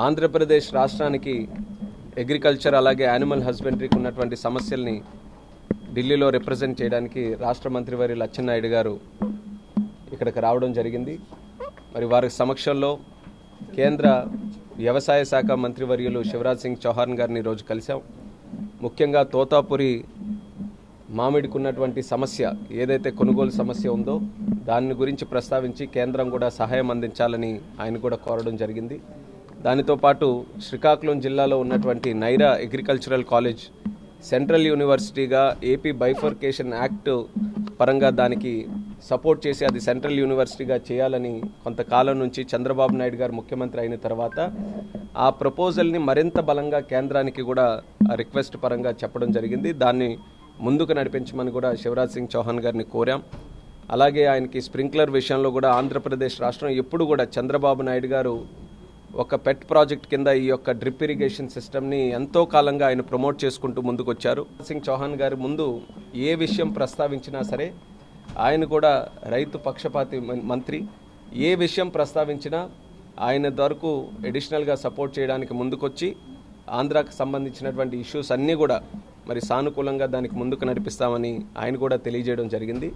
ఆంధ్రప్రదేశ్ రాష్ట్రానికి అగ్రికల్చర్ అలాగే యానిమల్ హస్బెండరీకి ఉన్నటువంటి సమస్యల్ని ఢిల్లీలో రిప్రజెంట్ చేయడానికి రాష్ట్ర మంత్రివర్యులు అచ్చెన్నాయుడు గారు ఇక్కడికి రావడం జరిగింది. మరి వారి సమక్షంలో కేంద్ర వ్యవసాయ శాఖ మంత్రివర్యులు శివరాజ్ సింగ్ చౌహాన్ గారిని ఈరోజు కలిశాం. ముఖ్యంగా తోతాపురి మామిడికి ఉన్నటువంటి సమస్య ఏదైతే కొనుగోలు సమస్య ఉందో దాని గురించి ప్రస్తావించి కేంద్రం కూడా సహాయం అందించాలని ఆయన కూడా కోరడం జరిగింది. దానితో పాటు శ్రీకాకుళం జిల్లాలో ఉన్నటువంటి నైరా అగ్రికల్చరల్ కాలేజ్ సెంట్రల్ యూనివర్సిటీగా ఏపీ బైఫర్కేషన్ యాక్ట్ పరంగా దానికి సపోర్ట్ చేసి అది సెంట్రల్ యూనివర్సిటీగా చేయాలని కొంతకాలం నుంచి చంద్రబాబు నాయుడు గారు ముఖ్యమంత్రి అయిన తర్వాత ఆ ప్రపోజల్ని మరింత బలంగా కేంద్రానికి కూడా రిక్వెస్ట్ పరంగా చెప్పడం జరిగింది. దాన్ని ముందుకు నడిపించమని కూడా శివరాజ్ సింగ్ చౌహాన్ గారిని కోరాం. అలాగే ఆయనకి స్ప్రింక్లర్ విషయంలో కూడా ఆంధ్రప్రదేశ్ రాష్ట్రం ఎప్పుడు కూడా చంద్రబాబు నాయుడు గారు ఒక పెట్ ప్రాజెక్ట్ కింద ఈ యొక్క డ్రిప్ ఇరిగేషన్ సిస్టమ్ని ఎంతో కాలంగా ఆయన ప్రమోట్ చేసుకుంటూ ముందుకు వచ్చారు. సింగ్ చౌహాన్ గారి ముందు ఏ విషయం ప్రస్తావించినా సరే ఆయన కూడా రైతు పక్షపాతి మంత్రి, ఏ విషయం ప్రస్తావించినా ఆయన వరకు అడిషనల్గా సపోర్ట్ చేయడానికి ముందుకొచ్చి ఆంధ్రాకు సంబంధించినటువంటి ఇష్యూస్ అన్నీ కూడా మరి సానుకూలంగా దానికి ముందుకు నడిపిస్తామని ఆయన కూడా తెలియజేయడం జరిగింది.